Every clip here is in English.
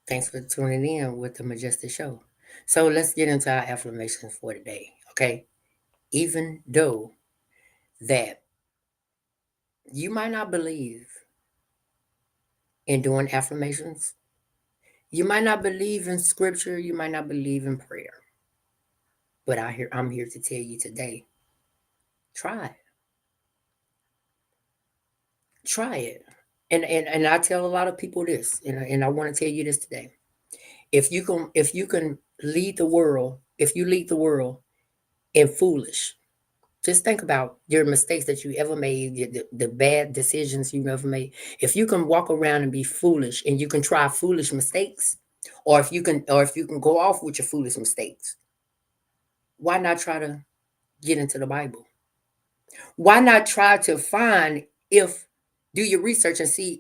Thanks for tuning in with the Majestic Show. So let's get into our affirmations for today, okay? Even though that you might not believe in doing affirmations, you might not believe in scripture, you might not believe in prayer, but I'm here to tell you today, try it. Try it. And I tell a lot of people this, and I want to tell you this today. If you can lead the world, if you lead the world in foolish, just think about your mistakes that you ever made, the bad decisions you ever made. If you can walk around and be foolish and you can try foolish mistakes, or if you can go off with your foolish mistakes, why not try to get into the Bible? Why not try to find if do your research and see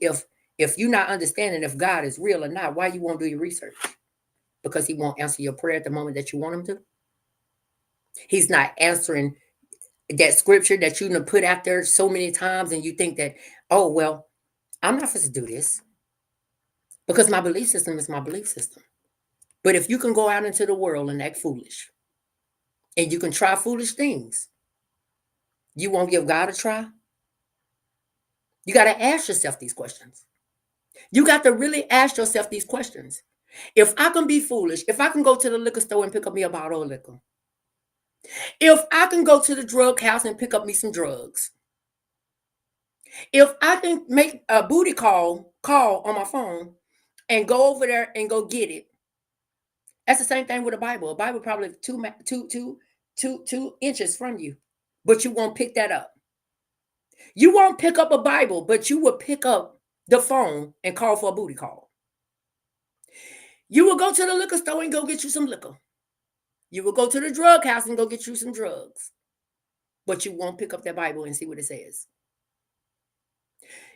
if you're not understanding if God is real or not, why you won't do your research? Because he won't answer your prayer at the moment that you want him to. He's not answering that scripture that you done put out there so many times, and you think that, oh well, I'm not supposed to do this because my belief system is my belief system. But if you can go out into the world and act foolish, and you can try foolish things, you won't give God a try. You got to ask yourself these questions. You got to really ask yourself these questions. If I can be foolish, if I can go to the liquor store and pick up me a bottle of liquor, if I can go to the drug house and pick up me some drugs, if I can make a booty call on my phone and go over there and go get it, that's the same thing with a Bible. A Bible probably two inches from you, but you won't pick that up. You won't pick up a Bible, but you will pick up the phone and call for a booty call. You will go to the liquor store and go get you some liquor. You will go to the drug house and go get you some drugs, but you won't pick up that Bible and see what it says.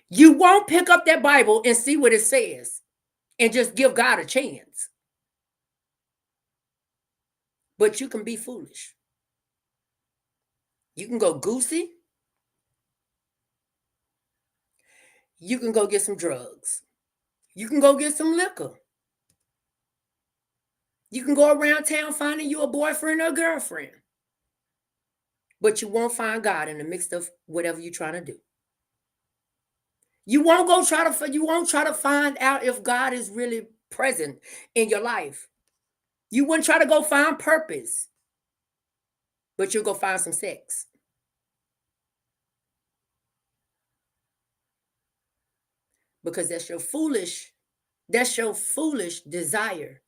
You won't pick up that Bible and see what it says and just give God a chance. But you can be foolish. You can go goosey. You can go get some drugs. You can go get some liquor. You can go around town finding you a boyfriend or a girlfriend. But you won't find God in the midst of whatever you're trying to do. You won't try to find out if God is really present in your life. You wouldn't try to go find purpose, but you'll go find some sex. Because that's your foolish desire.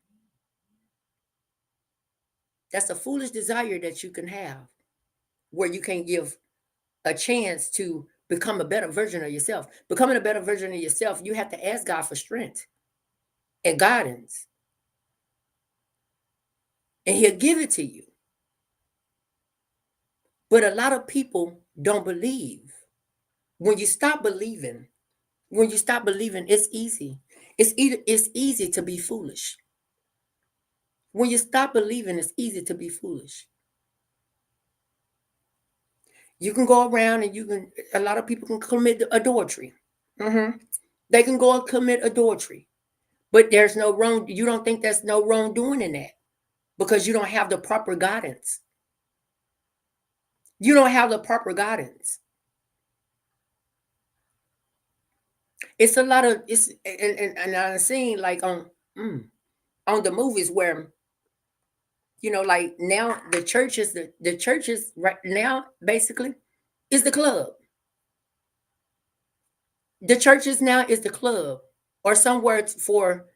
That's a foolish desire that you can have where you can give a chance to become a better version of yourself. Becoming a better version of yourself, you have to ask God for strength and guidance, and He'll give it to you. But a lot of people don't believe. When you stop believing, it's easy. It's easy to be foolish. When you stop believing, it's easy to be foolish. You can go around and a lot of people can commit adultery. Hmm. They can go and commit adultery. But there's no wrong. You don't think there's no wrongdoing in that because you don't have the proper guidance. You don't have the proper guidance. It's a lot of it's and I've seen like on the movies where like now the churches right now basically is the club. The churches now is the club, or somewhere for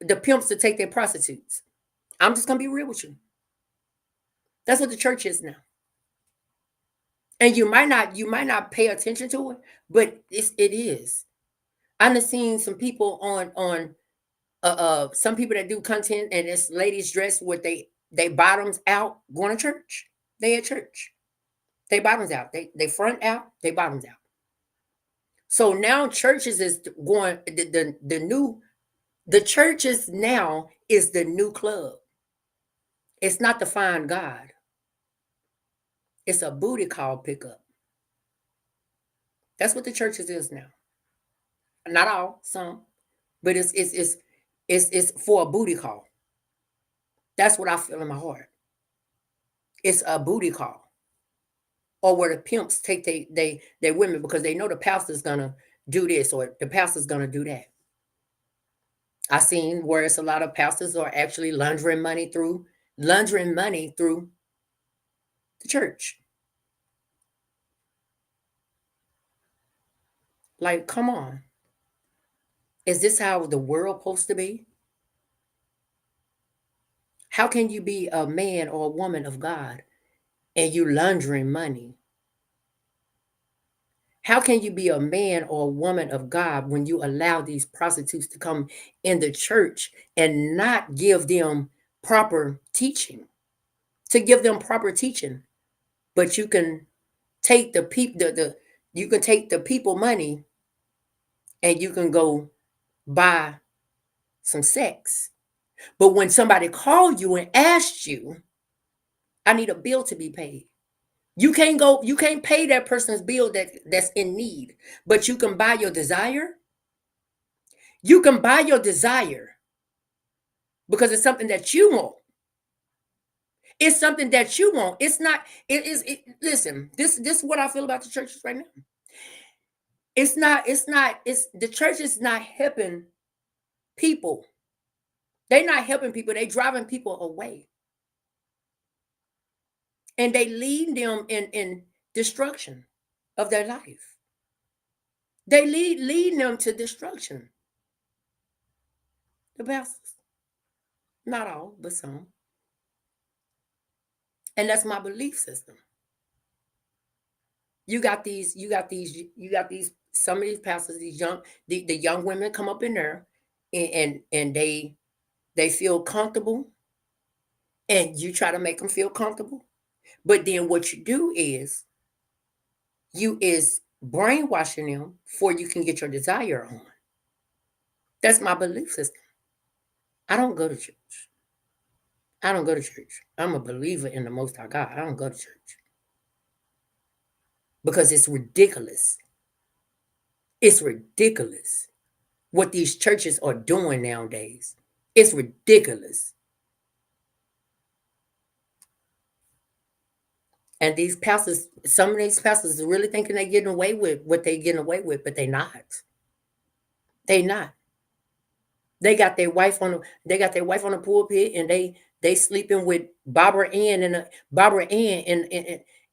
the pimps to take their prostitutes. I'm just gonna be real with you. That's what the church is now. And you might not pay attention to it, but it is. I've seen some people on some people that do content, and it's ladies dressed with they bottoms out going to church. They at church. They bottoms out. They front out. They bottoms out. So now churches is going the new the churches now is the new club. It's not to find God. It's a booty call pickup. That's what the churches is now. Not all, some, but it's It's for a booty call. That's what I feel in my heart. It's a booty call. Or where the pimps take they women because they know the pastor's gonna do this or the pastor's gonna do that. I seen where it's a lot of pastors are actually laundering money through the church. Like, come on. Is this how the world supposed to be? How can you be a man or a woman of God and you laundering money? How can you be a man or a woman of God when you allow these prostitutes to come in the church and not give them proper teaching? To give them proper teaching, but you can take the people you can take the people money and you can go buy some sex. But when somebody called you and asked you, I need a bill to be paid. You can't pay that person's bill that's in need, but you can buy your desire. You can buy your desire because it's something that you want. It's something that you want. It's not, listen, this is what I feel about the churches right now. It's the church is not helping people. They're not helping people. They're driving people away. And they lead them in destruction of their life. They lead them to destruction. The pastors. Not all, but some. And that's my belief system. Some of these pastors, the young women come up in there and they feel comfortable and you try to make them feel comfortable. But then what you do is brainwashing them before you can get your desire on. That's my belief system. I don't go to church. I don't go to church. I'm a believer in the Most High God. I don't go to church because it's ridiculous. It's ridiculous what these churches are doing nowadays. It's ridiculous. And these pastors, some of these pastors are really thinking they're getting away with what they're getting away with, but they're not. They not. They got their wife on the pulpit and they sleeping with Barbara Ann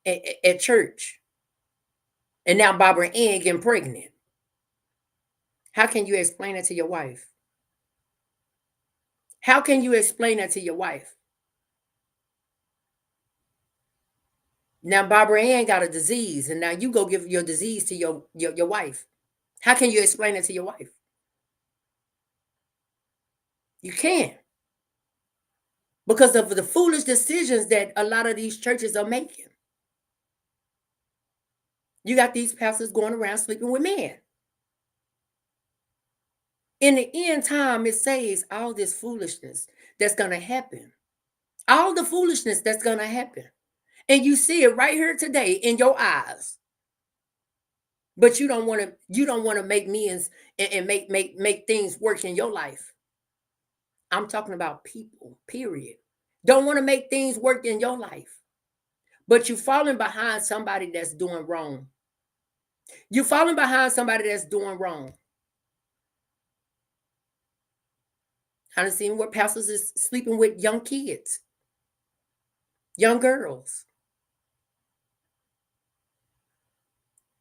at church. And now Barbara Ann getting pregnant. How can you explain it to your wife? How can you explain that to your wife? Now Barbara Ann got a disease, and now you go give your disease to your wife. How can you explain it to your wife? You can't. Because of the foolish decisions that a lot of these churches are making. You got these pastors going around sleeping with men. In the end time, it says all this foolishness that's going to happen. All the foolishness that's going to happen. And you see it right here today in your eyes. But you don't want to make means and make things work in your life. I'm talking about people, period. Don't want to make things work in your life. But you're falling behind somebody that's doing wrong. You're falling behind somebody that's doing wrong. I've seen where pastors is sleeping with young kids, young girls.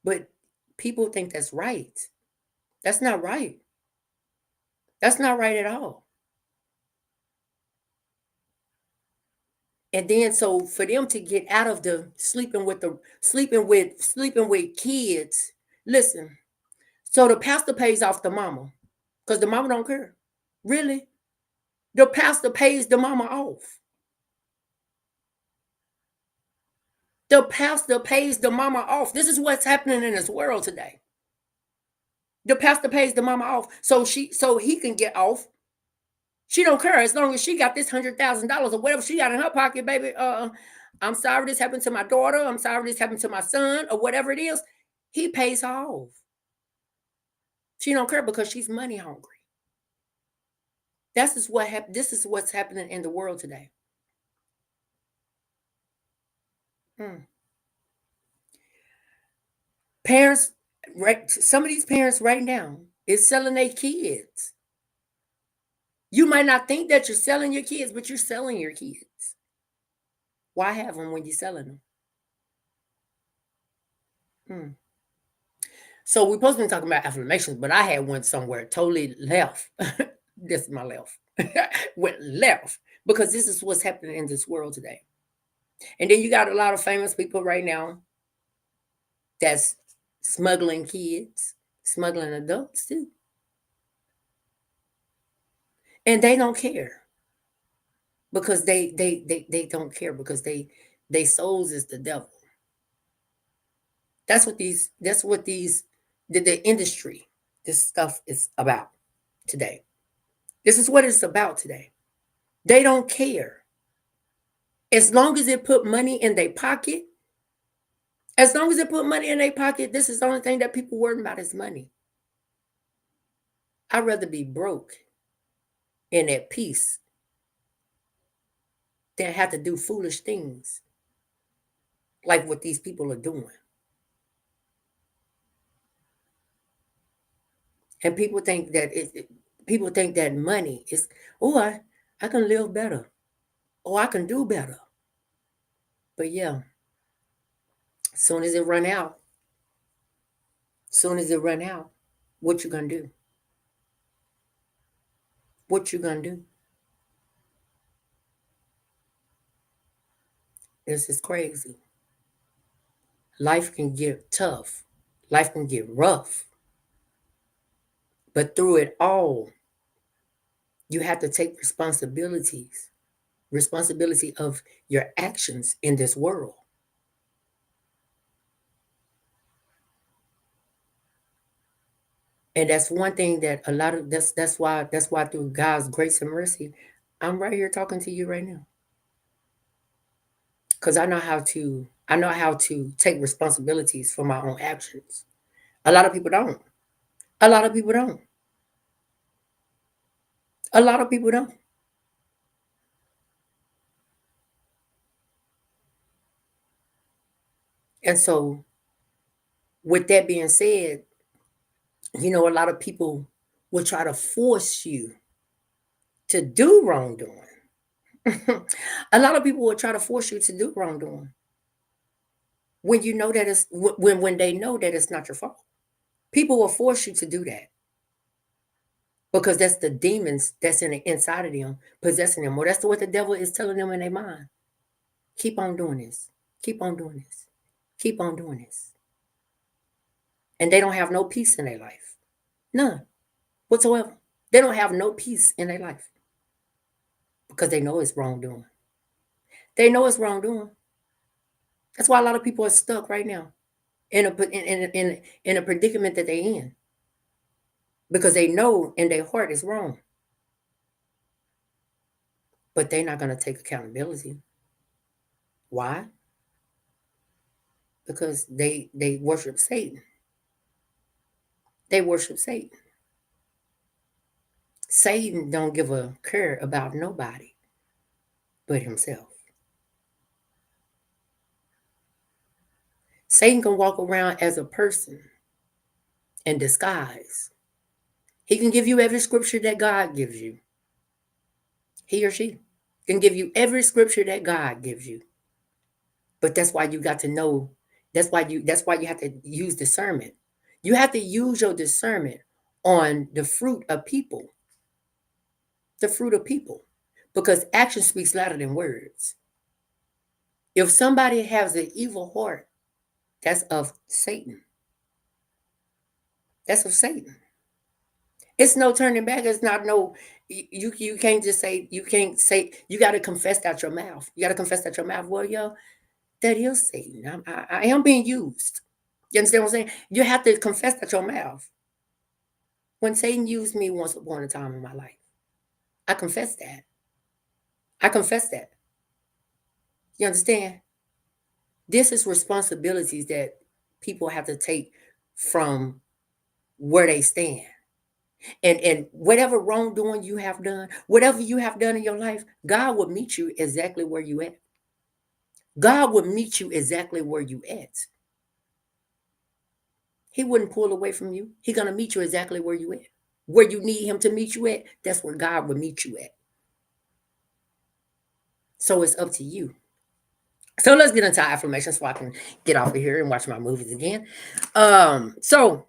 But people think that's right. That's not right. That's not right at all. And then so for them to get out of the sleeping with kids, listen. So the pastor pays off the mama because the mama don't care. Really? The pastor pays the mama off. The pastor pays the mama off. This is what's happening in this world today. The pastor pays the mama off so he can get off. She don't care as long as she got this $100,000 or whatever she got in her pocket, baby. I'm sorry this happened to my daughter. I'm sorry this happened to my son or whatever it is. He pays her off. She don't care because she's money hungry. This is what's happening in the world today. Mm. Parents, right? Some of these parents right now is selling their kids. You might not think that you're selling your kids, but you're selling your kids. Why have them when you're selling them? Mm. So we're supposed to be talking about affirmations, but I had one somewhere totally left. This is my left. Went left because this is what's happening in this world today. And then you got a lot of famous people right now that's smuggling kids, smuggling adults too. And they don't care because they don't care because they souls is the devil. That's what these the industry, this stuff is about today. This is what it's about today. They don't care. As long as it put money in their pocket, as long as it put money in their pocket, this is the only thing that people worry about is money. I'd rather be broke and at peace than have to do foolish things like what these people are doing. And people think that money is, oh, I can live better. Oh, I can do better. But yeah, soon as it run out, soon as it run out, what you gonna do? What you gonna do? This is crazy. Life can get tough. Life can get rough. But through it all, you have to take responsibility of your actions in this world. And that's one thing that a lot of that's why through God's grace and mercy, I'm right here talking to you right now. Because I know how to take responsibilities for my own actions. A lot of people don't. A lot of people don't. A lot of people don't. And so with that being said, a lot of people will try to force you to do wrongdoing. A lot of people will try to force you to do wrongdoing when you know that it's when they know that it's not your fault. People will force you to do that because that's the demons that's in the inside of them possessing them. Or that's what the devil is telling them in their mind. Keep on doing this. Keep on doing this. Keep on doing this. And they don't have no peace in their life. None whatsoever. They don't have no peace in their life because they know it's wrongdoing. They know it's wrongdoing. That's why a lot of people are stuck right now in a predicament that they're in because they know in their heart is wrong, but they're not going to take accountability. Why? Because they worship Satan. They worship Satan. Satan don't give a care about nobody but himself. Satan can walk around as a person in disguise. He can give you every scripture that God gives you. He or she can give you every scripture that God gives you. But that's why you got to know. That's why you have to use discernment. You have to use your discernment on the fruit of people. The fruit of people. Because action speaks louder than words. If somebody has an evil heart, that's of Satan. That's of Satan. It's no turning back. It's not no. You can't just say you can't say. You got to confess out your mouth. You got to confess out your mouth. Well, yo, that is Satan. I am being used. You understand what I'm saying? You have to confess out your mouth. When Satan used me once upon a time in my life, I confess that. I confess that. You understand? This is responsibilities that people have to take from where they stand. And whatever wrongdoing you have done, whatever you have done in your life, God will meet you exactly where you at. God will meet you exactly where you at. He wouldn't pull away from you. He's gonna meet you exactly where you at. Where you need him to meet you at, that's where God will meet you at. So it's up to you. So let's get into affirmations so I can get off of here and watch my movies again. So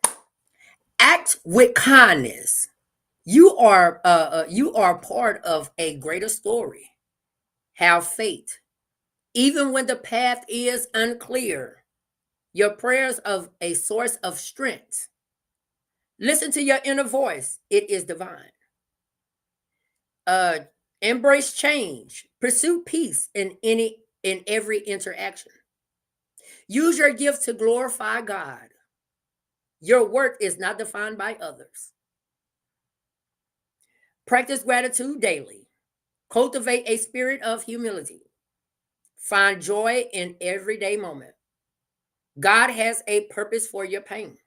act with kindness. You are part of a greater story. Have faith. Even when the path is unclear, your prayers of a source of strength. Listen to your inner voice. It is divine. Uh, Embrace change. Pursue peace in every interaction. Use your gift to glorify God. Your worth is not defined by others. Practice gratitude daily. Cultivate a spirit of humility. Find joy in everyday moment. God has a purpose for your pain.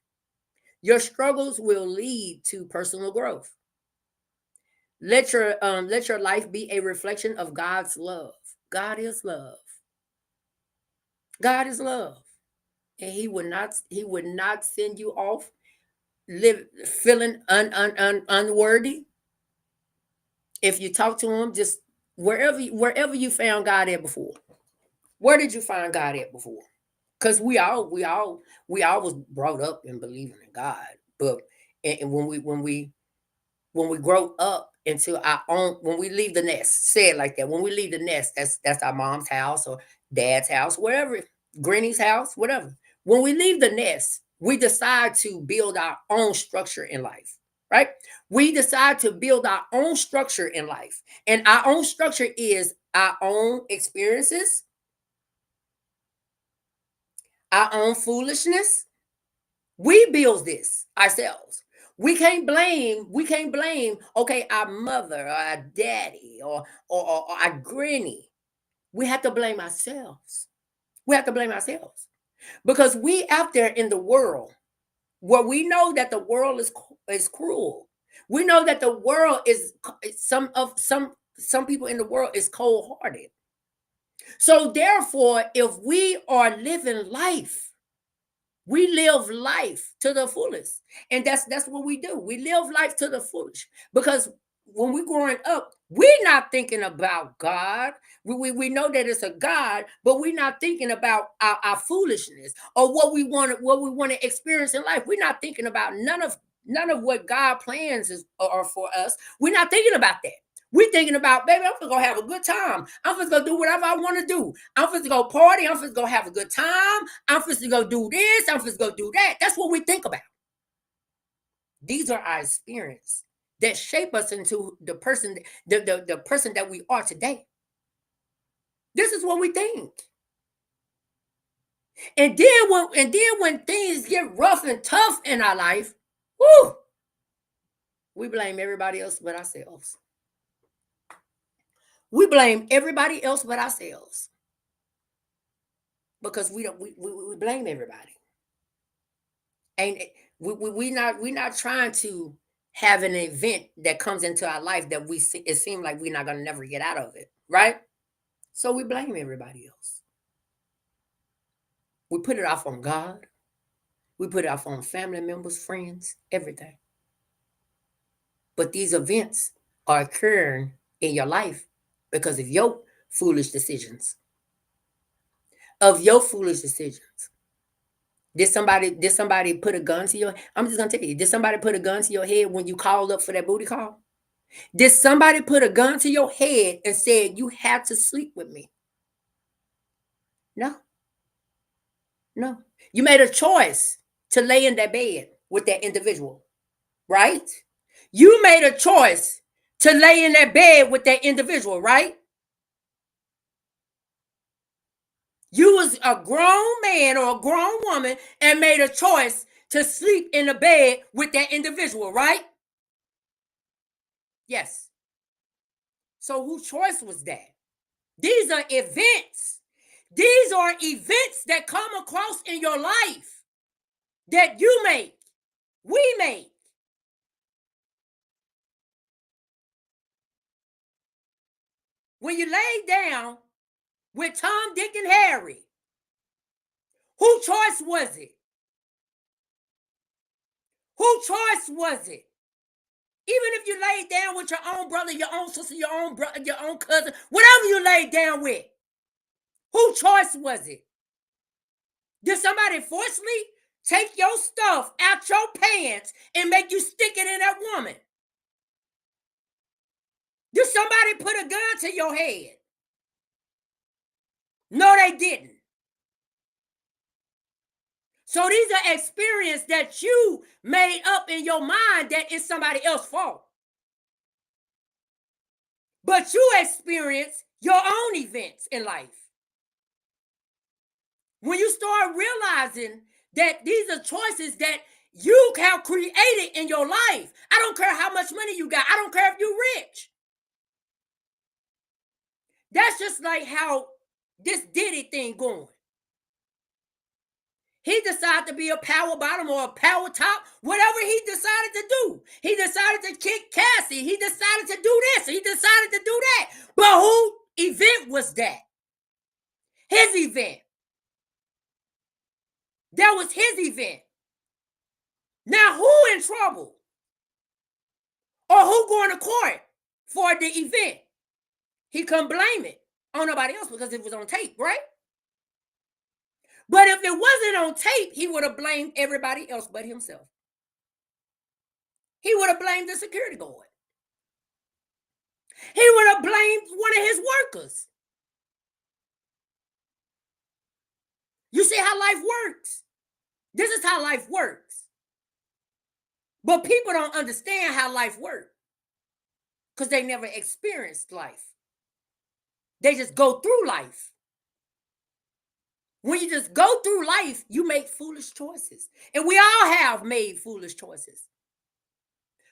Your struggles will lead to personal growth. Let your life be a reflection of God's love. God is love. God is love. And he would not send you off live feeling unworthy. If you talk to him, just wherever you found God at before. Where did you find God at before? Because we all was brought up in believing in God. But and when we grow up into our own, when we leave the nest, say it like that. When we leave the nest, that's our mom's house or dad's house, wherever, granny's house, whatever. When we leave the nest, we decide to build our own structure in life, right? We decide to build our own structure in life. And our own structure is our own experiences, our own foolishness. We build this ourselves. We can't blame, okay, our mother or our daddy or our granny. We have to blame ourselves. We have to blame ourselves. Because we out there in the world where we know that the world is cruel. We know that the world is some people in the world is cold-hearted. So therefore, if we are living life, we live life to the fullest. And that's what we do. We live life to the fullest. Because when we're growing up, we're not thinking about God. We know that it's a God, but we're not thinking about our foolishness or what we want to experience in life. We're not thinking about none of what God plans are for us. We're not thinking about that. We're thinking about, baby, I'm gonna go have a good time. I'm just gonna do whatever I want to do. I'm just gonna party. I'm just gonna have a good time. I'm just gonna do this. I'm just gonna do that. That's what we think about. These are our experience that shape us into the person that we are today. This is what we think. And then when things get rough and tough in our life, whoo, we blame everybody else but ourselves. We blame everybody else but ourselves because we blame everybody. And we're not trying to have an event that comes into our life that it seems like we're not gonna never get out of it, right? So we blame everybody else. We put it off on God. We put it off on family members, friends, everything. But these events are occurring in your life because of your foolish decisions. Of your foolish decisions. Did somebody put a gun to your, I'm just gonna tell you, did somebody put a gun to your head when you called up for that booty call? Did somebody put a gun to your head and said you have to sleep with me? No, no. You made a choice to lay in that bed with that individual, right? You made a choice to lay in that bed with that individual, right? You was a grown man or a grown woman and made a choice to sleep in the bed with that individual, right? Yes. So whose choice was that? These are events. These are events that come across in your life that you make, we make. when you laid down with Tom, Dick, and Harry, whose choice was it? Whose choice was it? Even if you laid down with your own brother, your own sister, your own brother, your own cousin, whatever you laid down with, whose choice was it? Did somebody forcefully take your stuff out your pants and make you stick it in that woman? Did somebody put a gun to your head? No, they didn't. So these are experiences that you made up in your mind that it's somebody else's fault. But you experience your own events in life. When you start realizing that these are choices that you have created in your life. I don't care how much money you got. I don't care if you're rich. That's just like how this Diddy thing going. He decided to be a power bottom or a power top, whatever he decided to do. He decided to kick Cassie. He decided to do this. He decided to do that. But whose event was that? His event. That was his event. Now who in trouble? Or who going to court for the event? He couldn't blame it on nobody else because it was on tape, right? But if it wasn't on tape, he would have blamed everybody else but himself. He would have blamed the security guard. He would have blamed one of his workers. You see how life works? This is how life works. But people don't understand how life works because they never experienced life. They just go through life. When you just go through life, you make foolish choices. And we all have made foolish choices.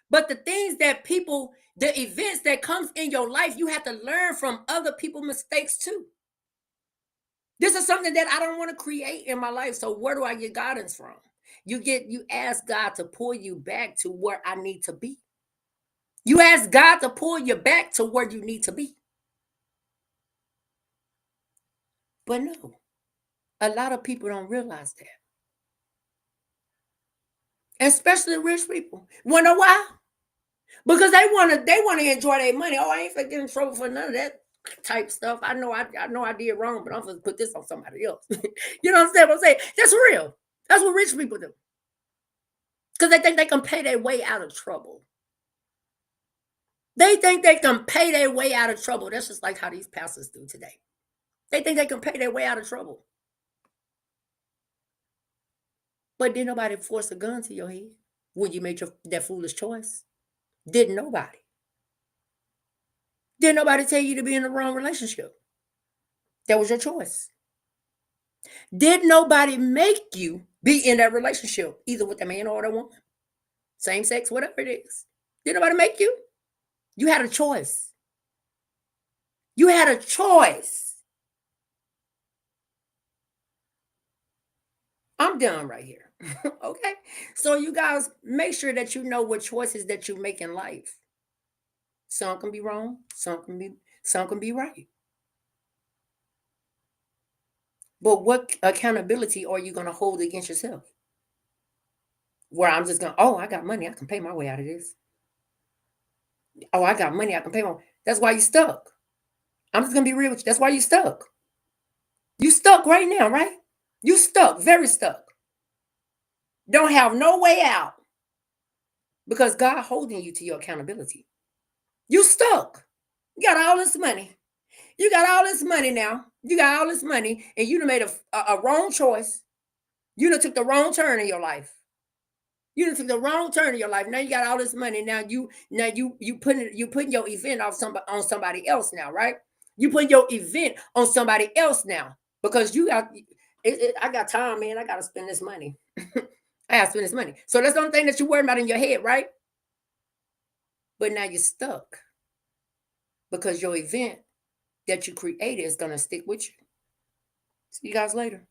But the things that people, the events that comes in your life, you have to learn from other people's mistakes too. This is something that I don't want to create in my life. So where do I get guidance from? You ask God to pull you back to where I need to be. You ask God to pull you back to where you need to be. But no, a lot of people don't realize that. Especially rich people. Wanna know why? Because they wanna enjoy their money. Oh, I ain't gonna get in trouble for none of that type stuff. I know I did wrong, but I'm gonna put this on somebody else. You know what I'm saying? That's real. That's what rich people do. Because they think they can pay their way out of trouble. They think they can pay their way out of trouble. That's just like how these pastors do today. They think they can pay their way out of trouble. But did nobody force a gun to your head when you made that foolish choice? Didn't nobody. Didn't nobody tell you to be in the wrong relationship? That was your choice. Did nobody make you be in that relationship, either with a man or a woman? Same sex, whatever it is. Did nobody make you? You had a choice. You had a choice. I'm done right here. Okay? So you guys make sure that you know what choices that you make in life. Some can be wrong, some can be right. But what accountability are you going to hold against yourself? Where I'm just going, oh, I got money, I can pay my way out of this. Oh, I got money, I can pay my. That's why you stuck. I'm just gonna be real with you. That's why you stuck. You stuck right now, right? You stuck, very stuck. Don't have no way out because God holding you to your accountability. You stuck. You got all this money. You got all this money now. You got all this money, and you done made a wrong choice. You done took the wrong turn in your life. You done took the wrong turn in your life. Now you got all this money. Now you putting your event on somebody else now, right? You putting your event on somebody else now because you got. I got time, man. I got to spend this money. I have to spend this money. So that's the only thing that you're worried about in your head, right? But now you're stuck because your event that you created is going to stick with you. See you guys later.